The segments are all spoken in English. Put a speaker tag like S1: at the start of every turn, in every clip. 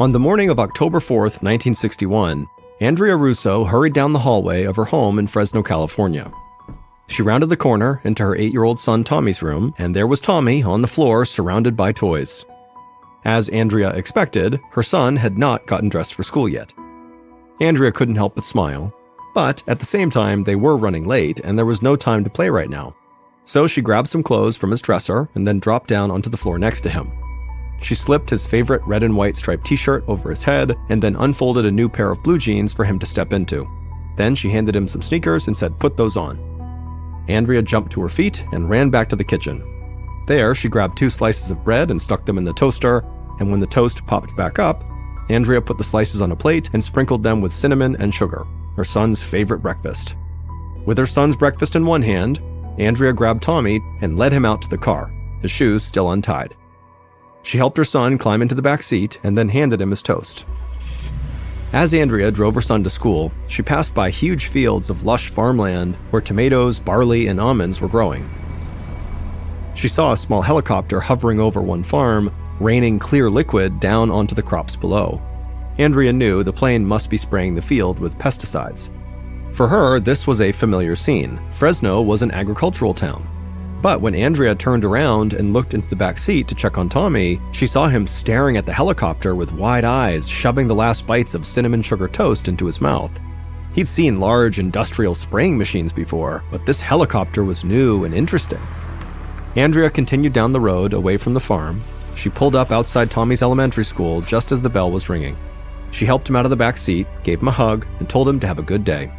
S1: On the morning of October 4th, 1961, Andrea Russo hurried down the hallway of her home in Fresno, California. She rounded the corner into her 8-year-old son Tommy's room, and there was Tommy on the floor surrounded by toys. As Andrea expected, her son had not gotten dressed for school yet. Andrea couldn't help but smile, but at the same time they were running late and there was no time to play right now. So she grabbed some clothes from his dresser and then dropped down onto the floor next to him. She slipped his favorite red and white striped t-shirt over his head and then unfolded a new pair of blue jeans for him to step into. Then she handed him some sneakers and said, "Put those on." Andrea jumped to her feet and ran back to the kitchen. There, she grabbed 2 slices of bread and stuck them in the toaster, and when the toast popped back up, Andrea put the slices on a plate and sprinkled them with cinnamon and sugar, her son's favorite breakfast. With her son's breakfast in one hand, Andrea grabbed Tommy and led him out to the car, his shoes still untied. She helped her son climb into the back seat and then handed him his toast. As Andrea drove her son to school, she passed by huge fields of lush farmland where tomatoes, barley, and almonds were growing. She saw a small helicopter hovering over one farm, raining clear liquid down onto the crops below. Andrea knew the plane must be spraying the field with pesticides. For her, this was a familiar scene. Fresno was an agricultural town. But when Andrea turned around and looked into the back seat to check on Tommy, she saw him staring at the helicopter with wide eyes, shoving the last bites of cinnamon sugar toast into his mouth. He'd seen large industrial spraying machines before, but this helicopter was new and interesting. Andrea continued down the road away from the farm. She pulled up outside Tommy's elementary school just as the bell was ringing. She helped him out of the back seat, gave him a hug, and told him to have a good day.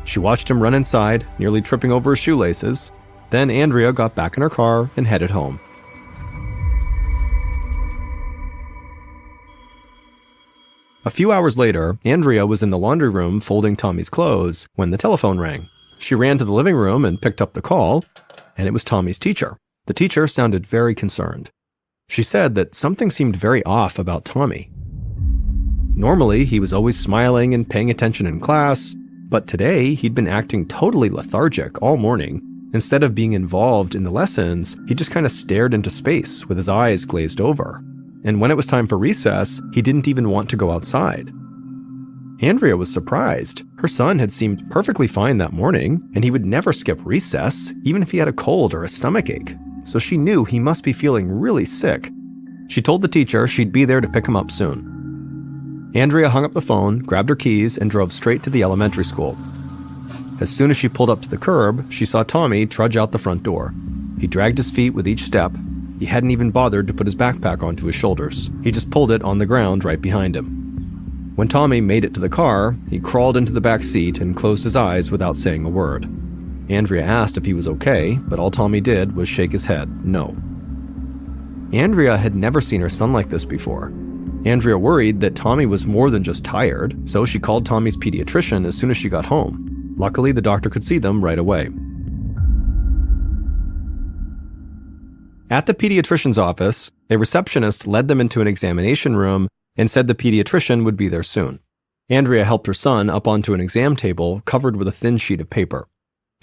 S1: She watched him run inside, nearly tripping over his shoelaces. Then Andrea got back in her car and headed home. A few hours later, Andrea was in the laundry room folding Tommy's clothes when the telephone rang. She ran to the living room and picked up the call, and it was Tommy's teacher. The teacher sounded very concerned. She said that something seemed very off about Tommy. Normally, he was always smiling and paying attention in class, but today he'd been acting totally lethargic all morning. Instead of being involved in the lessons, he just kind of stared into space with his eyes glazed over. And when it was time for recess, he didn't even want to go outside. Andrea was surprised. Her son had seemed perfectly fine that morning, and he would never skip recess, even if he had a cold or a stomachache. So she knew he must be feeling really sick. She told the teacher she'd be there to pick him up soon. Andrea hung up the phone, grabbed her keys, and drove straight to the elementary school. As soon as she pulled up to the curb, she saw Tommy trudge out the front door. He dragged his feet with each step. He hadn't even bothered to put his backpack onto his shoulders. He just pulled it on the ground right behind him. When Tommy made it to the car, he crawled into the back seat and closed his eyes without saying a word. Andrea asked if he was okay, but all Tommy did was shake his head, no. Andrea had never seen her son like this before. Andrea worried that Tommy was more than just tired, so she called Tommy's pediatrician as soon as she got home. Luckily, the doctor could see them right away. At the pediatrician's office, a receptionist led them into an examination room and said the pediatrician would be there soon. Andrea helped her son up onto an exam table covered with a thin sheet of paper.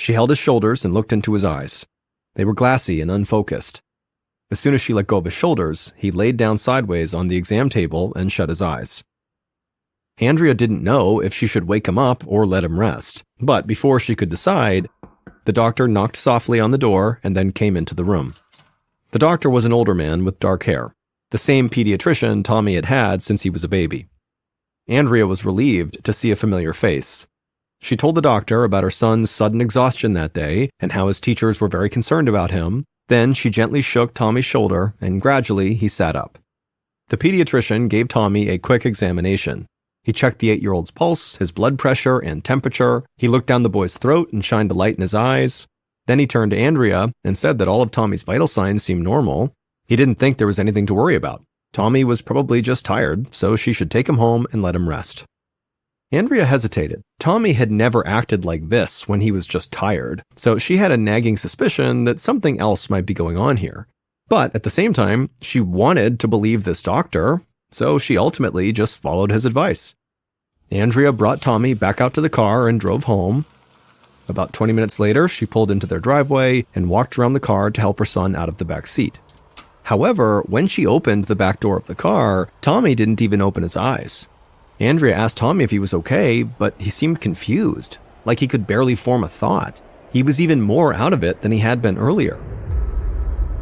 S1: She held his shoulders and looked into his eyes. They were glassy and unfocused. As soon as she let go of his shoulders, he laid down sideways on the exam table and shut his eyes. Andrea didn't know if she should wake him up or let him rest, but before she could decide, the doctor knocked softly on the door and then came into the room. The doctor was an older man with dark hair, the same pediatrician Tommy had had since he was a baby. Andrea was relieved to see a familiar face. She told the doctor about her son's sudden exhaustion that day and how his teachers were very concerned about him. Then she gently shook Tommy's shoulder and gradually he sat up. The pediatrician gave Tommy a quick examination. He checked the 8-year-old's pulse, his blood pressure, and temperature. He looked down the boy's throat and shined a light in his eyes. Then he turned to Andrea and said that all of Tommy's vital signs seemed normal. He didn't think there was anything to worry about. Tommy was probably just tired, so she should take him home and let him rest. Andrea hesitated. Tommy had never acted like this when he was just tired, so she had a nagging suspicion that something else might be going on here. But at the same time, she wanted to believe this doctor, so she ultimately just followed his advice. Andrea brought Tommy back out to the car and drove home. About 20 minutes later, she pulled into their driveway and walked around the car to help her son out of the back seat. However, when she opened the back door of the car, Tommy didn't even open his eyes. Andrea asked Tommy if he was okay, but he seemed confused, like he could barely form a thought. He was even more out of it than he had been earlier.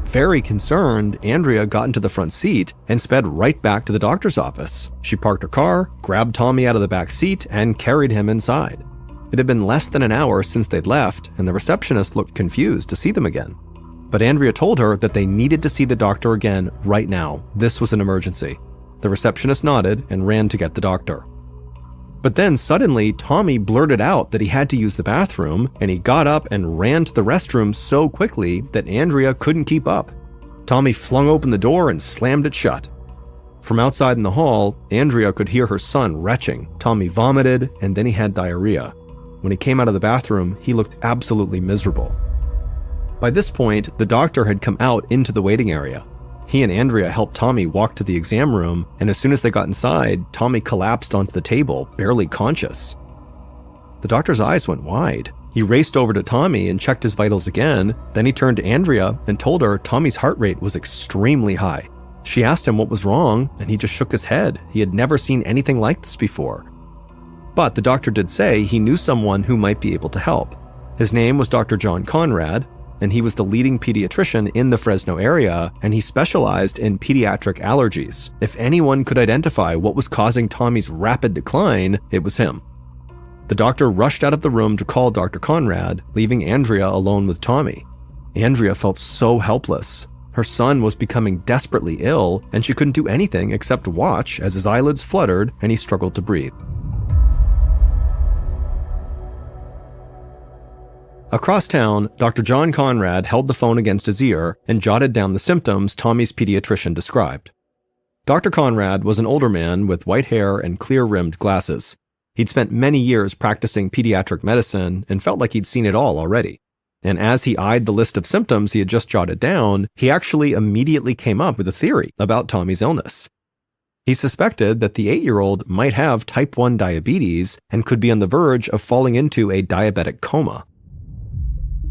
S1: Very concerned, Andrea got into the front seat and sped right back to the doctor's office. She parked her car, grabbed Tommy out of the back seat, and carried him inside. It had been less than an hour since they'd left, and the receptionist looked confused to see them again. But Andrea told her that they needed to see the doctor again right now. This was an emergency. The receptionist nodded and ran to get the doctor. But then suddenly, Tommy blurted out that he had to use the bathroom, and he got up and ran to the restroom so quickly that Andrea couldn't keep up. Tommy flung open the door and slammed it shut. From outside in the hall, Andrea could hear her son retching. Tommy vomited, and then he had diarrhea. When he came out of the bathroom, he looked absolutely miserable. By this point, the doctor had come out into the waiting area. He and Andrea helped Tommy walk to the exam room, and as soon as they got inside, Tommy collapsed onto the table, barely conscious. The doctor's eyes went wide. He raced over to Tommy and checked his vitals again. Then he turned to Andrea and told her Tommy's heart rate was extremely high. She asked him what was wrong, and he just shook his head. He had never seen anything like this before. But the doctor did say he knew someone who might be able to help. His name was Dr. John Conrad, and he was the leading pediatrician in the Fresno area, and he specialized in pediatric allergies. If anyone could identify what was causing Tommy's rapid decline, it was him. The doctor rushed out of the room to call Dr. Conrad, leaving Andrea alone with Tommy. Andrea felt so helpless. Her son was becoming desperately ill, and she couldn't do anything except watch as his eyelids fluttered and he struggled to breathe. Across town, Dr. John Conrad held the phone against his ear and jotted down the symptoms Tommy's pediatrician described. Dr. Conrad was an older man with white hair and clear-rimmed glasses. He'd spent many years practicing pediatric medicine and felt like he'd seen it all already. And as he eyed the list of symptoms he had just jotted down, he actually immediately came up with a theory about Tommy's illness. He suspected that the 8-year-old might have type 1 diabetes and could be on the verge of falling into a diabetic coma.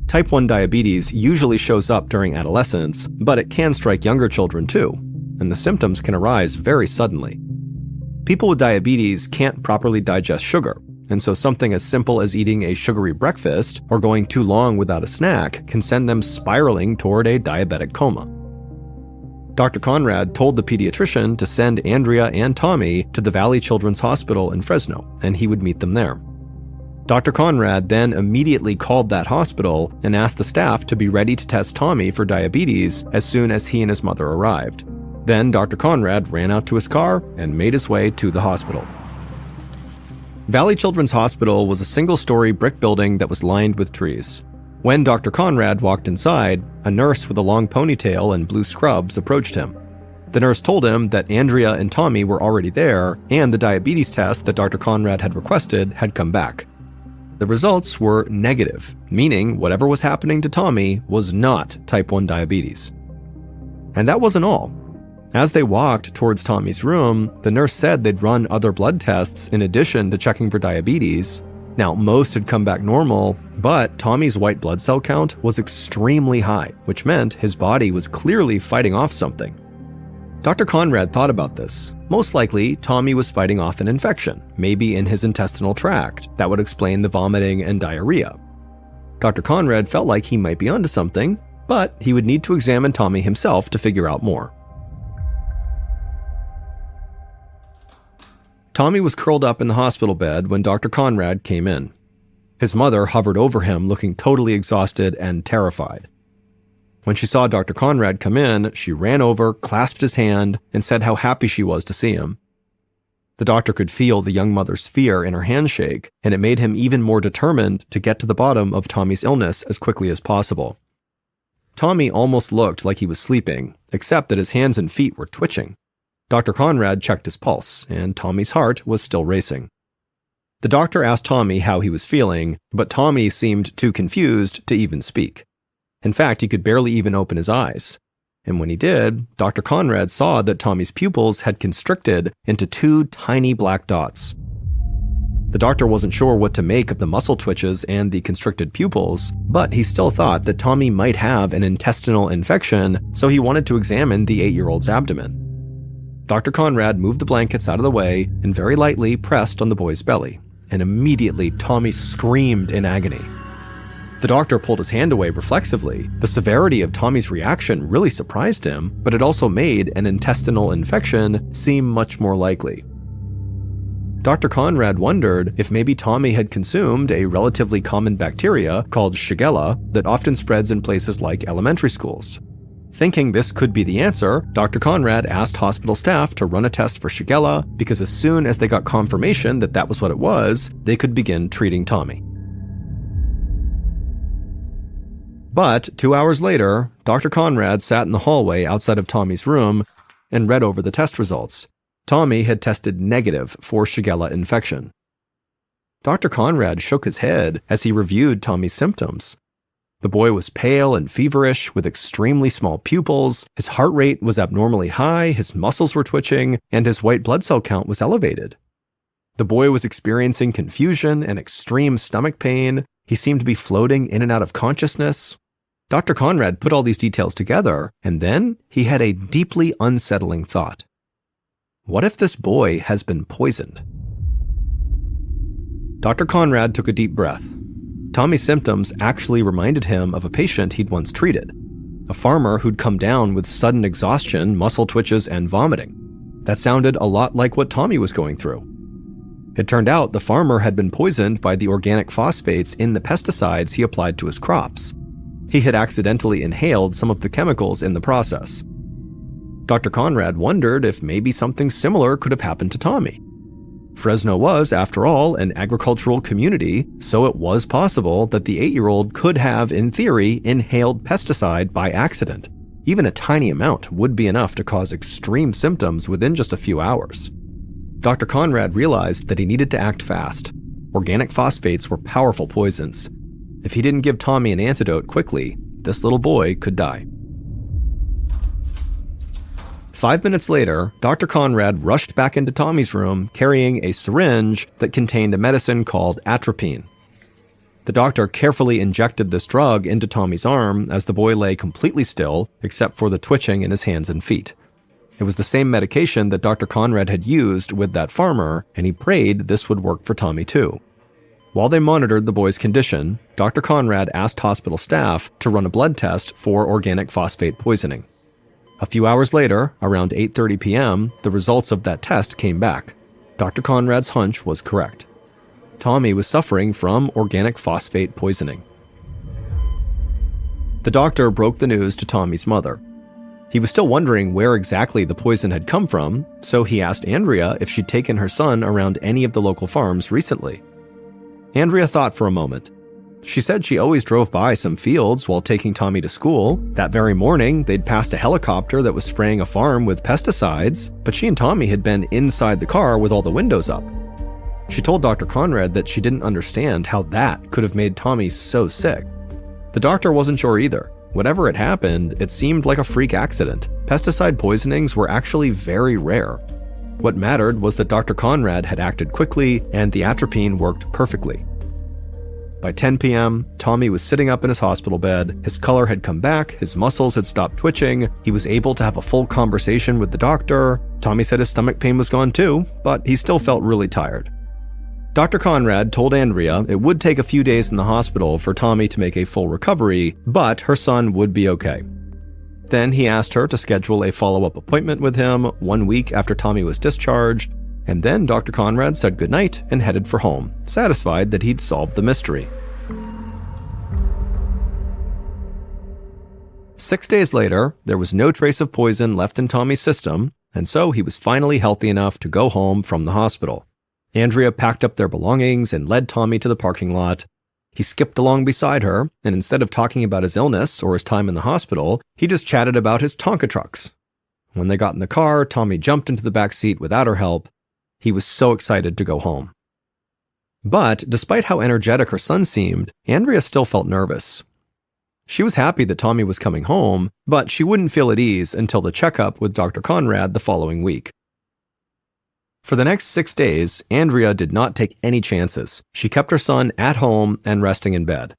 S1: Type 1 diabetes usually shows up during adolescence, but it can strike younger children too, and the symptoms can arise very suddenly. People with diabetes can't properly digest sugar, and so something as simple as eating a sugary breakfast or going too long without a snack can send them spiraling toward a diabetic coma. Dr. Conrad told the pediatrician to send Andrea and Tommy to the Valley Children's Hospital in Fresno, and he would meet them there. Dr. Conrad then immediately called that hospital and asked the staff to be ready to test Tommy for diabetes as soon as he and his mother arrived. Then Dr. Conrad ran out to his car and made his way to the hospital. Valley Children's Hospital was a single-story brick building that was lined with trees. When Dr. Conrad walked inside, a nurse with a long ponytail and blue scrubs approached him. The nurse told him that Andrea and Tommy were already there, and the diabetes test that Dr. Conrad had requested had come back. The results were negative, meaning whatever was happening to Tommy was not type 1 diabetes. And that wasn't all. As they walked towards Tommy's room, the nurse said they'd run other blood tests in addition to checking for diabetes. Now, most had come back normal, but Tommy's white blood cell count was extremely high, which meant his body was clearly fighting off something. Dr. Conrad thought about this. Most likely, Tommy was fighting off an infection, maybe in his intestinal tract, that would explain the vomiting and diarrhea. Dr. Conrad felt like he might be onto something, but he would need to examine Tommy himself to figure out more. Tommy was curled up in the hospital bed when Dr. Conrad came in. His mother hovered over him, looking totally exhausted and terrified. When she saw Dr. Conrad come in, she ran over, clasped his hand, and said how happy she was to see him. The doctor could feel the young mother's fear in her handshake, and it made him even more determined to get to the bottom of Tommy's illness as quickly as possible. Tommy almost looked like he was sleeping, except that his hands and feet were twitching. Dr. Conrad checked his pulse, and Tommy's heart was still racing. The doctor asked Tommy how he was feeling, but Tommy seemed too confused to even speak. In fact, he could barely even open his eyes. And when he did, Dr. Conrad saw that Tommy's pupils had constricted into 2 tiny black dots. The doctor wasn't sure what to make of the muscle twitches and the constricted pupils, but he still thought that Tommy might have an intestinal infection, so he wanted to examine the 8-year-old's abdomen. Dr. Conrad moved the blankets out of the way and very lightly pressed on the boy's belly, and immediately Tommy screamed in agony. The doctor pulled his hand away reflexively. The severity of Tommy's reaction really surprised him, but it also made an intestinal infection seem much more likely. Dr. Conrad wondered if maybe Tommy had consumed a relatively common bacteria called Shigella that often spreads in places like elementary schools. Thinking this could be the answer, Dr. Conrad asked hospital staff to run a test for Shigella because as soon as they got confirmation that that was what it was, they could begin treating Tommy. But 2 hours later, Dr. Conrad sat in the hallway outside of Tommy's room and read over the test results. Tommy had tested negative for Shigella infection. Dr. Conrad shook his head as he reviewed Tommy's symptoms. The boy was pale and feverish with extremely small pupils, his heart rate was abnormally high, his muscles were twitching, and his white blood cell count was elevated. The boy was experiencing confusion and extreme stomach pain. He seemed to be floating in and out of consciousness. Dr. Conrad put all these details together, and then he had a deeply unsettling thought. What if this boy has been poisoned? Dr. Conrad took a deep breath. Tommy's symptoms actually reminded him of a patient he'd once treated, a farmer who'd come down with sudden exhaustion, muscle twitches, and vomiting. That sounded a lot like what Tommy was going through. It turned out the farmer had been poisoned by the organic phosphates in the pesticides he applied to his crops. He had accidentally inhaled some of the chemicals in the process. Dr. Conrad wondered if maybe something similar could have happened to Tommy. Fresno was, after all, an agricultural community, so it was possible that the 8-year-old could have, in theory, inhaled pesticide by accident. Even a tiny amount would be enough to cause extreme symptoms within just a few hours. Dr. Conrad realized that he needed to act fast. Organic phosphates were powerful poisons. If he didn't give Tommy an antidote quickly, this little boy could die. 5 minutes later, Dr. Conrad rushed back into Tommy's room carrying a syringe that contained a medicine called atropine. The doctor carefully injected this drug into Tommy's arm as the boy lay completely still, except for the twitching in his hands and feet. It was the same medication that Dr. Conrad had used with that farmer, and he prayed this would work for Tommy too. While they monitored the boy's condition, Dr. Conrad asked hospital staff to run a blood test for organic phosphate poisoning. A few hours later, around 8:30 p.m., the results of that test came back. Dr. Conrad's hunch was correct. Tommy was suffering from organic phosphate poisoning. The doctor broke the news to Tommy's mother. He was still wondering where exactly the poison had come from, so he asked Andrea if she'd taken her son around any of the local farms recently. Andrea thought for a moment. She said she always drove by some fields while taking Tommy to school. That very morning, they'd passed a helicopter that was spraying a farm with pesticides, but she and Tommy had been inside the car with all the windows up. She told Dr. Conrad that she didn't understand how that could have made Tommy so sick. The doctor wasn't sure either. Whatever had happened, it seemed like a freak accident. Pesticide poisonings were actually very rare. What mattered was that Dr. Conrad had acted quickly and the atropine worked perfectly. By 10 p.m., Tommy was sitting up in his hospital bed. His color had come back, his muscles had stopped twitching, he was able to have a full conversation with the doctor. Tommy said his stomach pain was gone too, but he still felt really tired. Dr. Conrad told Andrea it would take a few days in the hospital for Tommy to make a full recovery, but her son would be okay. Then he asked her to schedule a follow-up appointment with him 1 week after Tommy was discharged, and then Dr. Conrad said goodnight and headed for home, satisfied that he'd solved the mystery. 6 days later, there was no trace of poison left in Tommy's system, and so he was finally healthy enough to go home from the hospital. Andrea packed up their belongings and led Tommy to the parking lot. He skipped along beside her, and instead of talking about his illness or his time in the hospital, he just chatted about his Tonka trucks. When they got in the car, Tommy jumped into the back seat without her help. He was so excited to go home. But despite how energetic her son seemed, Andrea still felt nervous. She was happy that Tommy was coming home, but she wouldn't feel at ease until the checkup with Dr. Conrad the following week. For the next 6 days, Andrea did not take any chances. She kept her son at home and resting in bed.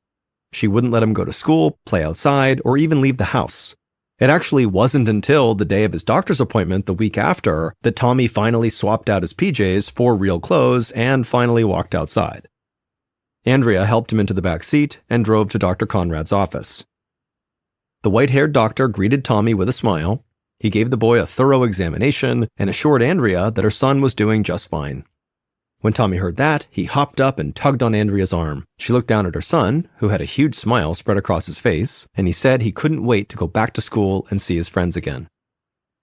S1: She wouldn't let him go to school, play outside, or even leave the house. It actually wasn't until the day of his doctor's appointment the week after that Tommy finally swapped out his PJs for real clothes and finally walked outside. Andrea helped him into the back seat and drove to Dr. Conrad's office. The white-haired doctor greeted Tommy with a smile. He gave the boy a thorough examination and assured Andrea that her son was doing just fine. When Tommy heard that, he hopped up and tugged on Andrea's arm. She looked down at her son, who had a huge smile spread across his face, and he said he couldn't wait to go back to school and see his friends again.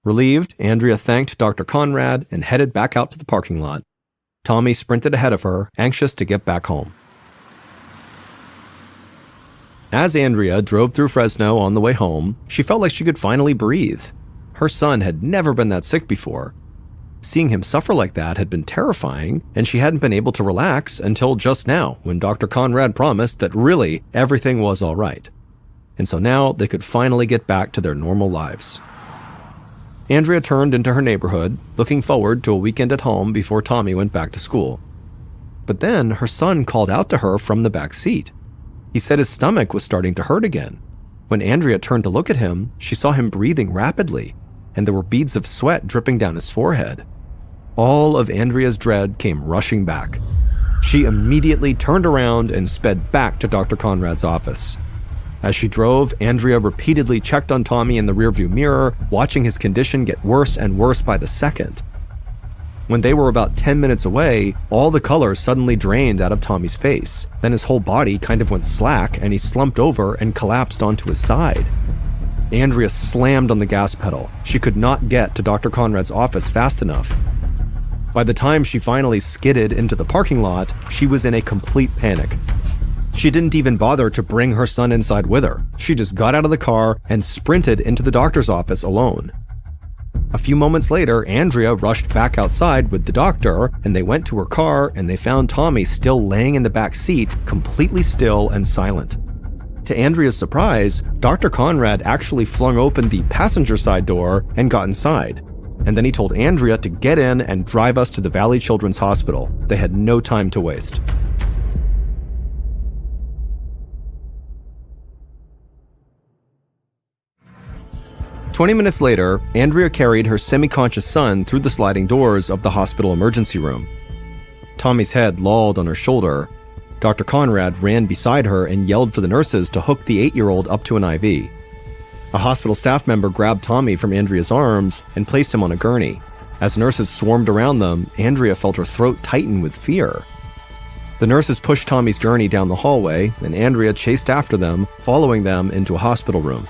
S1: Relieved, Andrea thanked Dr. Conrad and headed back out to the parking lot. Tommy sprinted ahead of her, anxious to get back home. As Andrea drove through Fresno on the way home, she felt like she could finally breathe. Her son had never been that sick before. Seeing him suffer like that had been terrifying, and she hadn't been able to relax until just now, when Dr. Conrad promised that really everything was all right. And so now they could finally get back to their normal lives. Andrea turned into her neighborhood, looking forward to a weekend at home before Tommy went back to school. But then her son called out to her from the back seat. He said his stomach was starting to hurt again. When Andrea turned to look at him, she saw him breathing rapidly, and there were beads of sweat dripping down his forehead. All of Andrea's dread came rushing back. She immediately turned around and sped back to Dr. Conrad's office. As she drove, Andrea repeatedly checked on Tommy in the rearview mirror, watching his condition get worse and worse by the second. When they were about 10 minutes away, all the color suddenly drained out of Tommy's face. Then his whole body kind of went slack and he slumped over and collapsed onto his side. Andrea slammed on the gas pedal. She could not get to Dr. Conrad's office fast enough. By the time she finally skidded into the parking lot, she was in a complete panic. She didn't even bother to bring her son inside with her. She just got out of the car and sprinted into the doctor's office alone. A few moments later, Andrea rushed back outside with the doctor, and they went to her car and they found Tommy still laying in the back seat, completely still and silent. To Andrea's surprise, Dr. Conrad actually flung open the passenger side door and got inside. And then he told Andrea to get in and drive us to the Valley Children's Hospital. They had no time to waste. "20 minutes later, Andrea carried her semi-conscious son through the sliding doors of the hospital emergency room. Tommy's head lolled on her shoulder. Dr. Conrad ran beside her and yelled for the nurses to hook the 8-year-old up to an IV. A hospital staff member grabbed Tommy from Andrea's arms and placed him on a gurney. As nurses swarmed around them, Andrea felt her throat tighten with fear. The nurses pushed Tommy's gurney down the hallway, and Andrea chased after them, following them into a hospital room.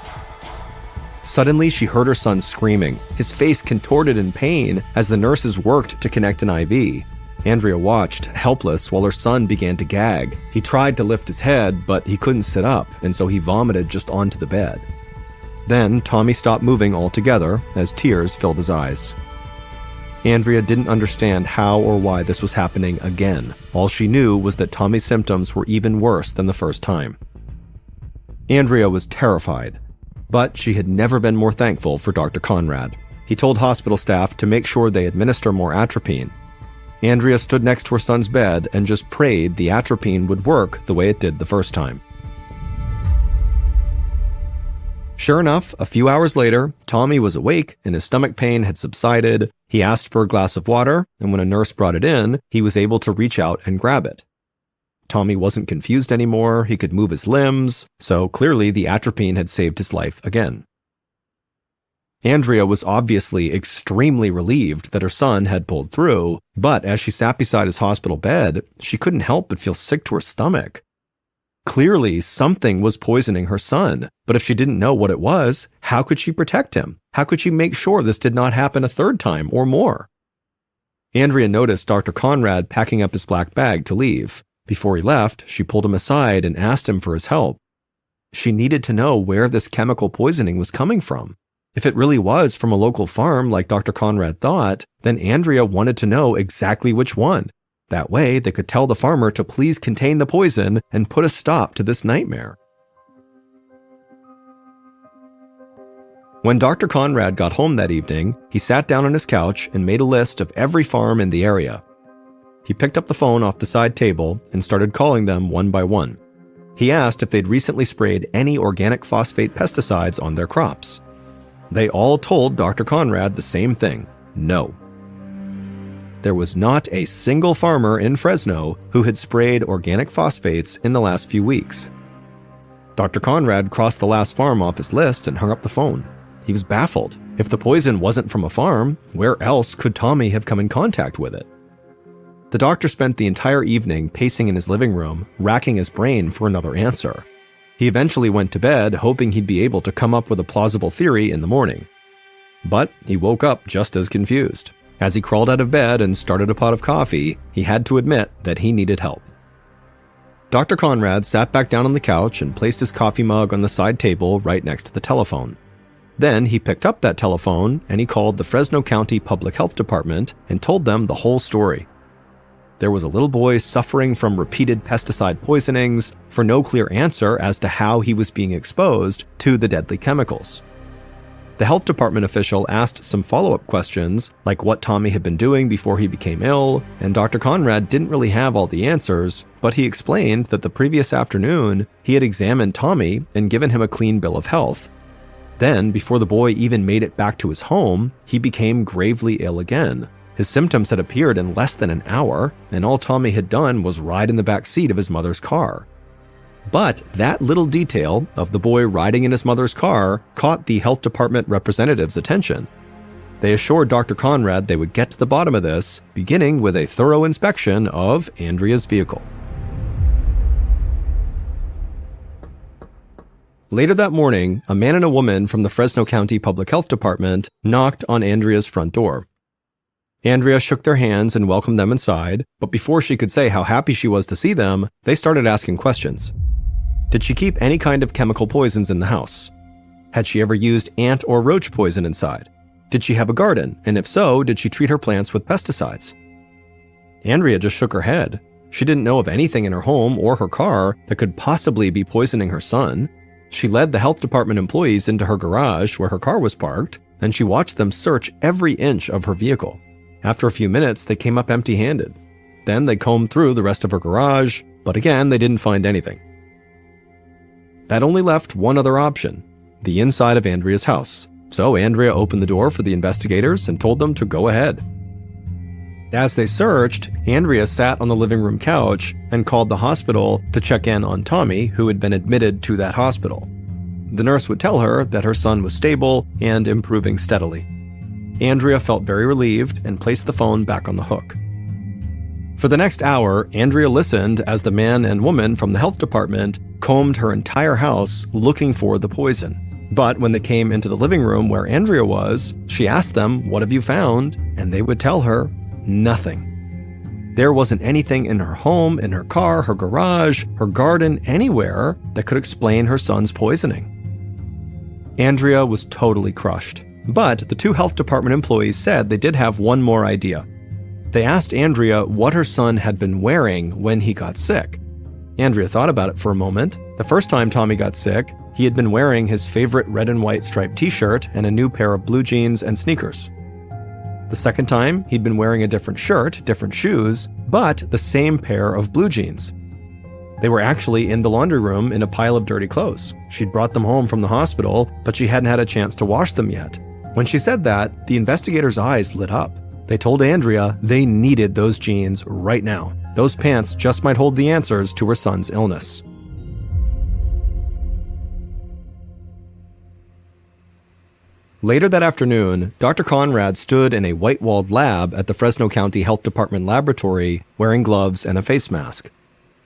S1: Suddenly, she heard her son screaming, his face contorted in pain as the nurses worked to connect an IV. Andrea watched, helpless, while her son began to gag. He tried to lift his head, but he couldn't sit up, and so he vomited just onto the bed. Then, Tommy stopped moving altogether as tears filled his eyes. Andrea didn't understand how or why this was happening again. All she knew was that Tommy's symptoms were even worse than the first time. Andrea was terrified, but she had never been more thankful for Dr. Conrad. He told hospital staff to make sure they administer more atropine. Andrea stood next to her son's bed and just prayed the atropine would work the way it did the first time. Sure enough, a few hours later, Tommy was awake and his stomach pain had subsided. He asked for a glass of water, and when a nurse brought it in, he was able to reach out and grab it. Tommy wasn't confused anymore, he could move his limbs, so clearly the atropine had saved his life again. Andrea was obviously extremely relieved that her son had pulled through, but as she sat beside his hospital bed, she couldn't help but feel sick to her stomach. Clearly, something was poisoning her son, but if she didn't know what it was, how could she protect him? How could she make sure this did not happen a third time or more? Andrea noticed Dr. Conrad packing up his black bag to leave. Before he left, she pulled him aside and asked him for his help. She needed to know where this chemical poisoning was coming from. If it really was from a local farm like Dr. Conrad thought, then Andrea wanted to know exactly which one. That way, they could tell the farmer to please contain the poison and put a stop to this nightmare. When Dr. Conrad got home that evening, he sat down on his couch and made a list of every farm in the area. He picked up the phone off the side table and started calling them one by one. He asked if they'd recently sprayed any organic phosphate pesticides on their crops. They all told Dr. Conrad the same thing: no. There was not a single farmer in Fresno who had sprayed organic phosphates in the last few weeks. Dr. Conrad crossed the last farm off his list and hung up the phone. He was baffled. If the poison wasn't from a farm, where else could Tommy have come in contact with it? The doctor spent the entire evening pacing in his living room, racking his brain for another answer. He eventually went to bed, hoping he'd be able to come up with a plausible theory in the morning. But he woke up just as confused. As he crawled out of bed and started a pot of coffee, he had to admit that he needed help. Dr. Conrad sat back down on the couch and placed his coffee mug on the side table right next to the telephone. Then he picked up that telephone and he called the Fresno County Public Health Department and told them the whole story. There was a little boy suffering from repeated pesticide poisonings for no clear answer as to how he was being exposed to the deadly chemicals. The health department official asked some follow-up questions, like what Tommy had been doing before he became ill, and Dr. Conrad didn't really have all the answers, but he explained that the previous afternoon he had examined Tommy and given him a clean bill of health. Then, before the boy even made it back to his home, he became gravely ill again. His symptoms had appeared in less than an hour, and all Tommy had done was ride in the back seat of his mother's car. But that little detail of the boy riding in his mother's car caught the health department representative's attention. They assured Dr. Conrad they would get to the bottom of this, beginning with a thorough inspection of Andrea's vehicle. Later that morning, a man and a woman from the Fresno County Public Health Department knocked on Andrea's front door. Andrea shook their hands and welcomed them inside, but before she could say how happy she was to see them, they started asking questions. Did she keep any kind of chemical poisons in the house? Had she ever used ant or roach poison inside? Did she have a garden, and if so, did she treat her plants with pesticides? Andrea just shook her head. She didn't know of anything in her home or her car that could possibly be poisoning her son. She led the health department employees into her garage where her car was parked, and she watched them search every inch of her vehicle. After a few minutes, they came up empty-handed. Then they combed through the rest of her garage, but again, they didn't find anything. That only left one other option: the inside of Andrea's house. So Andrea opened the door for the investigators and told them to go ahead. As they searched, Andrea sat on the living room couch and called the hospital to check in on Tommy, who had been admitted to that hospital. The nurse would tell her that her son was stable and improving steadily. Andrea felt very relieved and placed the phone back on the hook. For the next hour, Andrea listened as the man and woman from the health department combed her entire house looking for the poison. But when they came into the living room where Andrea was, she asked them, "What have you found?" And they would tell her, nothing. There wasn't anything in her home, in her car, her garage, her garden, anywhere that could explain her son's poisoning. Andrea was totally crushed. But the two health department employees said they did have one more idea. They asked Andrea what her son had been wearing when he got sick. Andrea thought about it for a moment. The first time Tommy got sick, he had been wearing his favorite red and white striped t-shirt and a new pair of blue jeans and sneakers. The second time, he'd been wearing a different shirt, different shoes, but the same pair of blue jeans. They were actually in the laundry room in a pile of dirty clothes. She'd brought them home from the hospital, but she hadn't had a chance to wash them yet. When she said that, the investigators' eyes lit up. They told Andrea they needed those jeans right now. Those pants just might hold the answers to her son's illness. Later that afternoon, Dr. Conrad stood in a white-walled lab at the Fresno County Health Department laboratory wearing gloves and a face mask.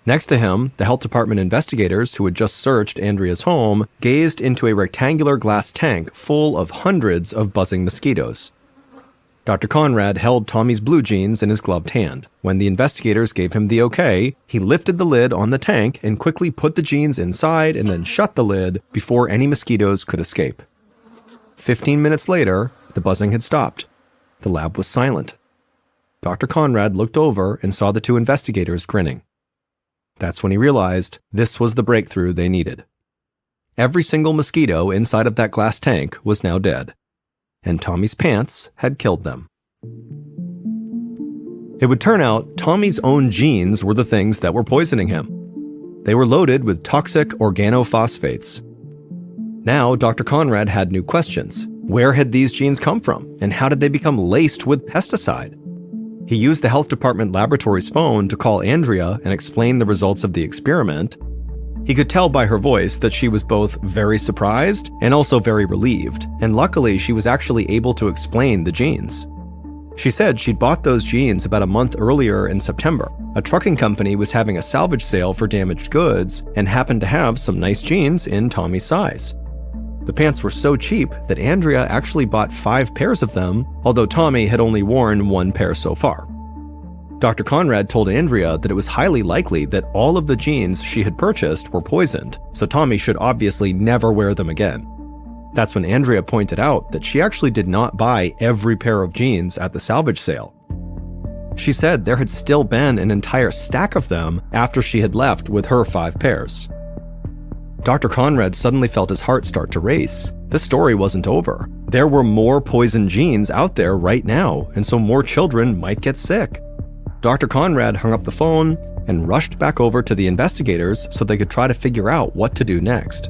S1: Next to him, the health department investigators who had just searched Andrea's home gazed into a rectangular glass tank full of hundreds of buzzing mosquitoes. Dr. Conrad held Tommy's blue jeans in his gloved hand. When the investigators gave him the okay, he lifted the lid on the tank and quickly put the jeans inside and then shut the lid before any mosquitoes could escape. 15 minutes later, the buzzing had stopped. The lab was silent. Dr. Conrad looked over and saw the two investigators grinning. That's when he realized this was the breakthrough they needed. every single mosquito inside of that glass tank was now dead. And Tommy's pants had killed them. It would turn out Tommy's own genes were the things that were poisoning him. They were loaded with toxic organophosphates. Now, Dr. Conrad had new questions. Where had these genes come from, and how did they become laced with pesticide? He used the health department laboratory's phone to call Andrea and explain the results of the experiment. He could tell by her voice that she was both very surprised and also very relieved, and luckily she was actually able to explain the genes. She said she'd bought those jeans about a month earlier in September. A trucking company was having a salvage sale for damaged goods and happened to have some nice jeans in Tommy's size. The pants were so cheap that Andrea actually bought 5 pairs of them, although Tommy had only worn 1 pair so far. Dr. Conrad told Andrea that it was highly likely that all of the jeans she had purchased were poisoned, so Tommy should obviously never wear them again. That's when Andrea pointed out that she actually did not buy every pair of jeans at the salvage sale. She said there had still been an entire stack of them after she had left with her 5 pairs. Dr. Conrad suddenly felt his heart start to race. The story wasn't over. There were more poisoned jeans out there right now, and so more children might get sick. Dr. Conrad hung up the phone and rushed back over to the investigators so they could try to figure out what to do next.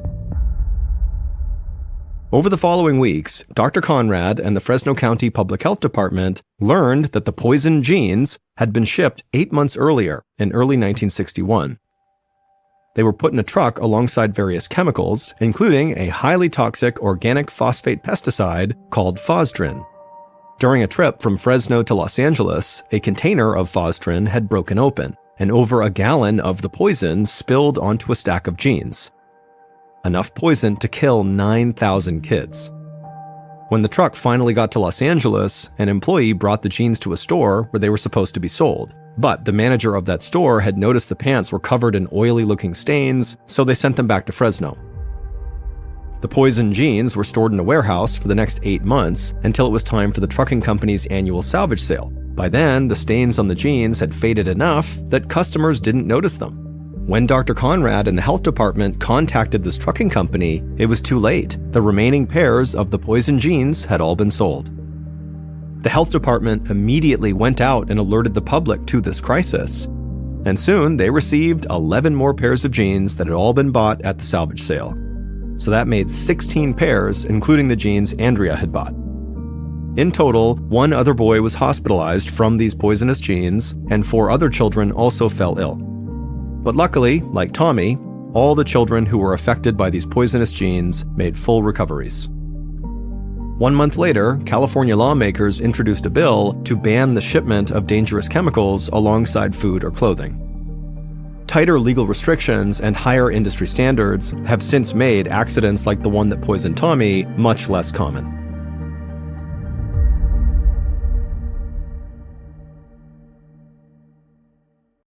S1: Over the following weeks, Dr. Conrad and the Fresno County Public Health Department learned that the poisoned jeans had been shipped 8 months earlier, in early 1961. They were put in a truck alongside various chemicals, including a highly toxic organic phosphate pesticide called Phosdrin. During a trip from Fresno to Los Angeles, a container of Phosdrin had broken open, and over a gallon of the poison spilled onto a stack of jeans. Enough poison to kill 9,000 kids. When the truck finally got to Los Angeles, an employee brought the jeans to a store where they were supposed to be sold. But the manager of that store had noticed the pants were covered in oily-looking stains, so they sent them back to Fresno. The poisoned jeans were stored in a warehouse for the next 8 months until it was time for the trucking company's annual salvage sale. By then, the stains on the jeans had faded enough that customers didn't notice them. When Dr. Conrad and the health department contacted this trucking company, it was too late. The remaining pairs of the poisoned jeans had all been sold. The health department immediately went out and alerted the public to this crisis. And soon they received 11 more pairs of jeans that had all been bought at the salvage sale. So that made 16 pairs, including the jeans Andrea had bought. In total, 1 other boy was hospitalized from these poisonous jeans, and 4 other children also fell ill. But luckily, like Tommy, all the children who were affected by these poisonous jeans made full recoveries. 1 month later, California lawmakers introduced a bill to ban the shipment of dangerous chemicals alongside food or clothing. Tighter legal restrictions and higher industry standards have since made accidents like the one that poisoned Tommy much less common.